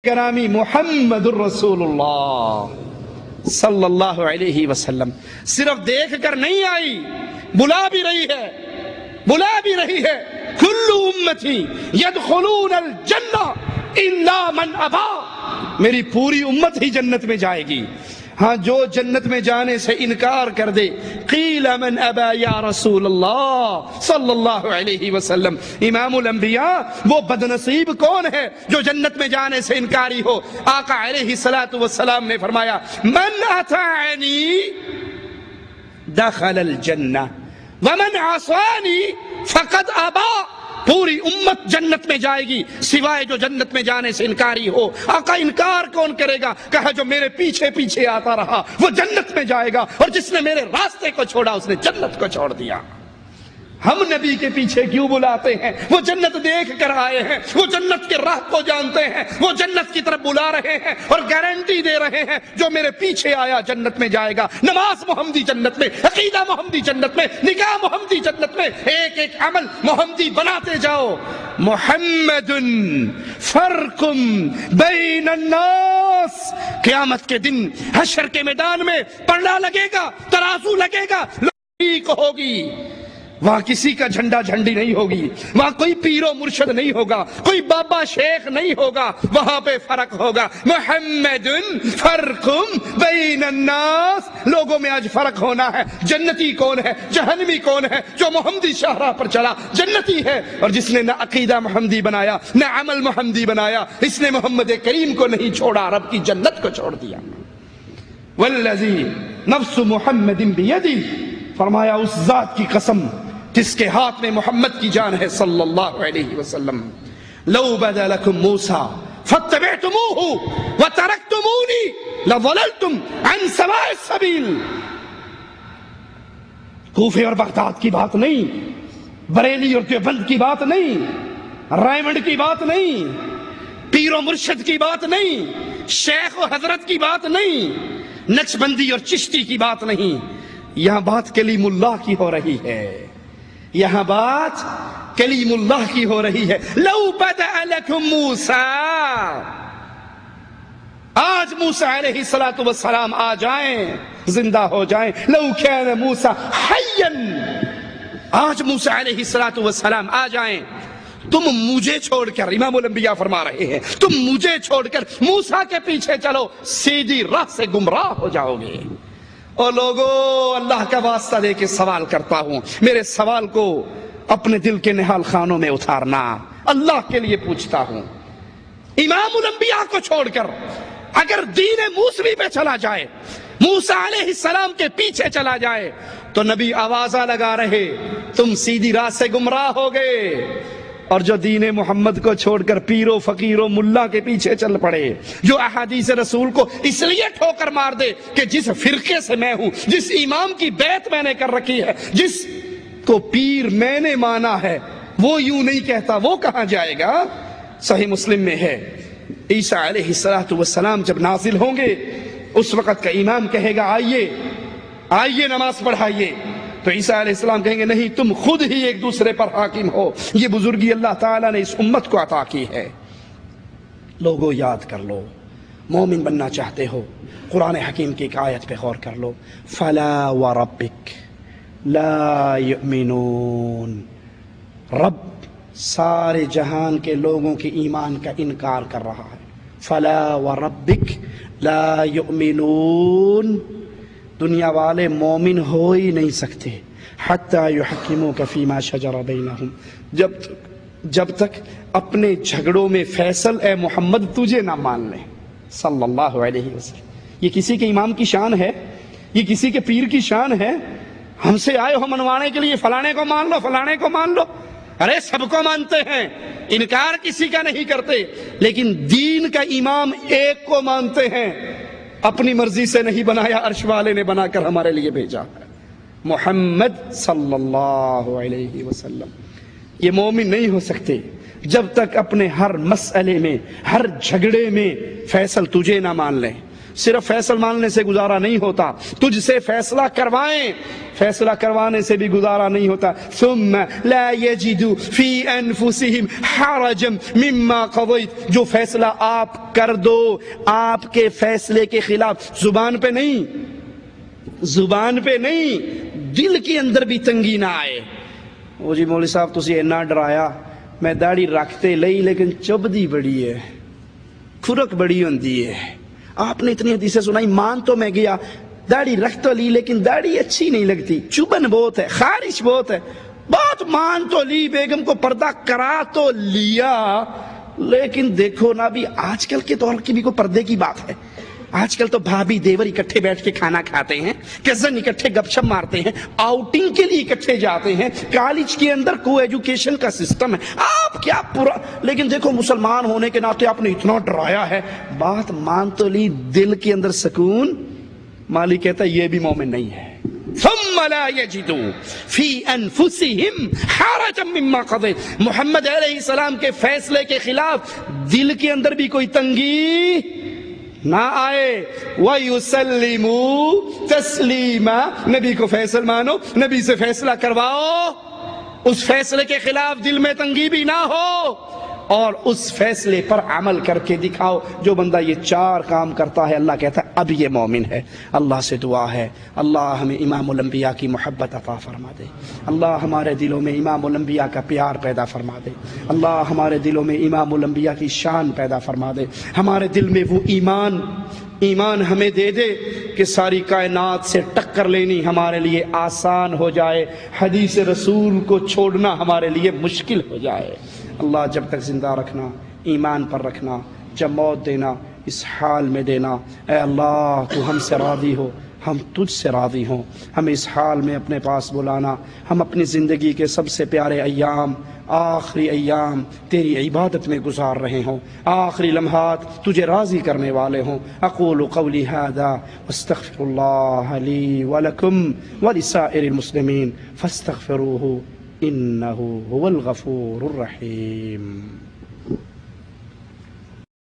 کرامی محمد الرسول اللہ صلی اللہ علیہ وسلم صرف دیکھ کر نہیں آئی، بلا بھی رہی ہے کل امتی یدخلون الجنہ الا من ابا، میری پوری امت ہی جنت میں جائے گی، ہاں جو جنت میں جانے سے انکار کر دے۔ قیل من ابا یا رسول اللہ صلی اللہ علیہ وسلم، امام الانبیاء وہ بدنصیب کون ہے جو جنت میں جانے سے انکاری ہو؟ آقا علیہ السلام نے فرمایا من اطاعنی دخل الجنہ ومن عصانی فقد ابا، پوری امت جنت میں جائے گی سوائے جو جنت میں جانے سے انکاری ہو۔ آقا انکار کون کرے گا؟ کہا جو میرے پیچھے پیچھے آتا رہا وہ جنت میں جائے گا، اور جس نے میرے راستے کو چھوڑا اس نے جنت کو چھوڑ دیا۔ ہم نبی کے پیچھے کیوں بلاتے ہیں؟ وہ جنت دیکھ کر آئے ہیں، وہ جنت کے راہ کو جانتے ہیں، وہ جنت کی طرف بلا رہے ہیں اور گارنٹی دے رہے ہیں جو میرے پیچھے آیا جنت میں جائے گا۔ نماز محمدی جنت میں، عقیدہ محمدی جنت میں، نکاح محمدی جنت میں، ایک ایک عمل محمدی بناتے جاؤ۔ محمد فرق بین الناس، قیامت کے دن حشر کے میدان میں پلڑا لگے گا، ترازو لگے گا، ٹھیک ہوگی، وہاں کسی کا جھنڈا جھنڈی نہیں ہوگی، وہاں کوئی پیر و مرشد نہیں ہوگا، کوئی بابا شیخ نہیں ہوگا، وہاں پہ فرق ہوگا۔ محمد فرق بین الناس، لوگوں میں آج فرق ہونا ہے، جنتی کون ہے جہنمی کون ہے؟ جو محمدی شاہراہ پر چلا جنتی ہے، اور جس نے نہ عقیدہ محمدی بنایا نہ عمل محمدی بنایا، اس نے محمد کریم کو نہیں چھوڑا، رب کی جنت کو چھوڑ دیا۔ والذی نفس محمد بیدی، فرمایا اس ذات کی قسم جس کے ہاتھ میں محمد کی جان ہے صلی اللہ علیہ وسلم، لو بدا لکم موسیٰ فاتبعتموہ وترکتمونی لضللتم عن سواء السبیل۔ کوفے اور بغداد کی بات نہیں، بریلی اور دیوبند کی بات نہیں، رائمنڈ کی بات نہیں، پیر و مرشد کی بات نہیں، شیخ و حضرت کی بات نہیں، نقشبندی اور چشتی کی بات نہیں، یہاں بات کلیم اللہ کی ہو رہی ہے، یہاں بات کلیم اللہ کی ہو رہی ہے۔ لو بدأ لکم موسیٰ، آج موسیٰ علیہ السلام آ جائیں، زندہ ہو جائیں، لو کان موسیٰ حیا، آج موسیٰ علیہ السلام آ جائیں، تم مجھے چھوڑ کر، امام الانبیاء فرما رہے ہیں، تم مجھے چھوڑ کر موسیٰ کے پیچھے چلو، سیدھی راہ سے گمراہ ہو جاؤ گے۔ اور لوگوں، اللہ کا واسطہ دے کے سوال کرتا ہوں، میرے سوال کو اپنے دل کے نہال خانوں میں اتارنا، اللہ کے لیے پوچھتا ہوں، امام الانبیاء کو چھوڑ کر اگر دین موسوی پہ چلا جائے، موسیٰ علیہ السلام کے پیچھے چلا جائے، تو نبی آوازہ لگا رہے تم سیدھی راہ سے گمراہ ہو گئے، اور جو دین محمد کو چھوڑ کر پیر و فقیر و ملا کے پیچھے چل پڑے، جو احادیث رسول کو اس لیے ٹھوکر مار دے کہ جس فرقے سے میں ہوں، جس امام کی بیعت میں نے کر رکھی ہے، جس کو پیر میں نے مانا ہے، وہ یوں نہیں کہتا، وہ کہاں جائے گا؟ صحیح مسلم میں ہے، عیسیٰ علیہ السلام جب نازل ہوں گے، اس وقت کا امام کہے گا آئیے نماز پڑھائیے، تو عیسیٰ علیہ السلام کہیں گے نہیں، تم خود ہی ایک دوسرے پر حاکم ہو، یہ بزرگی اللہ تعالیٰ نے اس امت کو عطا کی ہے۔ لوگوں یاد کر لو، مومن بننا چاہتے ہو، قرآن حکیم کی ایک آیت پہ غور کر لو، فلا وربک لا یؤمنون، رب سارے جہان کے لوگوں کے ایمان کا انکار کر رہا ہے، فلا وربک لا یؤمنون، دنیا والے مومن ہو ہی نہیں سکتے، حتی یحکموک فیما شجر بینہم، جب تک اپنے جھگڑوں میں فیصل اے محمد تجھے نہ مان لیں صلی اللہ علیہ وسلم۔ یہ کسی کے امام کی شان ہے، یہ کسی کے پیر کی شان ہے؟ ہم سے آئے ہو منوانے کے لیے فلانے کو مان لو، فلانے کو مان لو، ارے سب کو مانتے ہیں، انکار کسی کا نہیں کرتے، لیکن دین کا امام ایک کو مانتے ہیں، اپنی مرضی سے نہیں بنایا، عرش والے نے بنا کر ہمارے لیے بھیجا، محمد صلی اللہ علیہ وسلم۔ یہ مومن نہیں ہو سکتے جب تک اپنے ہر مسئلے میں، ہر جھگڑے میں فیصل تجھے نہ مان لیں، صرف فیصلہ ماننے سے گزارا نہیں ہوتا، تجھ سے فیصلہ کروائیں، فیصلہ کروانے سے بھی گزارا نہیں ہوتا۔ ثم لا يجدوا في انفسهم حرجا مما قضيت، جو فیصلہ آپ کر دو آپ کے فیصلے کے خلاف، زبان پہ نہیں، زبان پہ نہیں، دل کے اندر بھی تنگی نہ آئے۔ وہ جی مولوی صاحب تسی اینا ڈرایا، میں داڑھی رکھتے لئی لیکن چبدی بڑی ہے، کھرک بڑی ہوندی ہے، آپ نے اتنی حدیثیں سنائی، مان تو میں گیا، داڑھی رکھ تو لی لیکن داڑھی اچھی نہیں لگتی، چبن بہت ہے، خارش بہت ہے، بہت مان تو لی، بیگم کو پردہ کرا تو لیا، لیکن دیکھو نا بھی آج کل کے دور کی بھی کوئی پردے کی بات ہے؟ آج کل تو بھابھی دیور اکٹھے بیٹھ کے کھانا کھاتے ہیں، کزن اکٹھے گپ شپ مارتے ہیں، آؤٹنگ کے لیے اکٹھے جاتے ہیں، کالج کے اندر کو ایجوکیشن کا سسٹم ہے، آپ کیا پورا، لیکن دیکھو مسلمان ہونے کے ناطے آپ نے اتنا ڈرایا ہے، بات مان تو لی، دل کے اندر سکون، مالی کہتا ہے یہ بھی مومن نہیں ہے۔ ثم لا يجدوا في انفسهم حرجا مما قضيت، محمد علیہ السلام کے فیصلے کے خلاف دل کے اندر بھی کوئی تنگی نہ آئے، وَيُسَلِّمُوا تَسْلِيمًا، نبی کو فیصل مانو، نبی سے فیصلہ کرواؤ، اس فیصلے کے خلاف دل میں تنگی بھی نہ ہو، اور اس فیصلے پر عمل کر کے دکھاؤ۔ جو بندہ یہ چار کام کرتا ہے اللہ کہتا ہے اب یہ مومن ہے۔ اللہ سے دعا ہے اللہ ہمیں امام الانبیاء کی محبت عطا فرما دے، اللہ ہمارے دلوں میں امام الانبیاء کا پیار پیدا فرما دے، اللہ ہمارے دلوں میں امام الانبیاء کی شان پیدا فرما دے، ہمارے دل میں وہ ایمان ہمیں دے دے کہ ساری کائنات سے ٹکر لینی ہمارے لیے آسان ہو جائے، حدیث رسول کو چھوڑنا ہمارے لیے مشکل ہو جائے۔ اللہ جب تک زندہ رکھنا، ایمان پر رکھنا، جب موت دینا اس حال میں دینا۔ اے اللہ تو ہم سے راضی ہو، ہم تجھ سے راضی ہوں، ہمیں اس حال میں اپنے پاس بلانا، ہم اپنی زندگی کے سب سے پیارے ایام، آخری ایام تیری عبادت میں گزار رہے ہوں، آخری لمحات تجھے راضی کرنے والے ہوں۔ اقول قولی ھذا واستغفر اللہ لی ولکم ولسائر المسلمین فاستغفروہ انہ هو الغفور الرحیم۔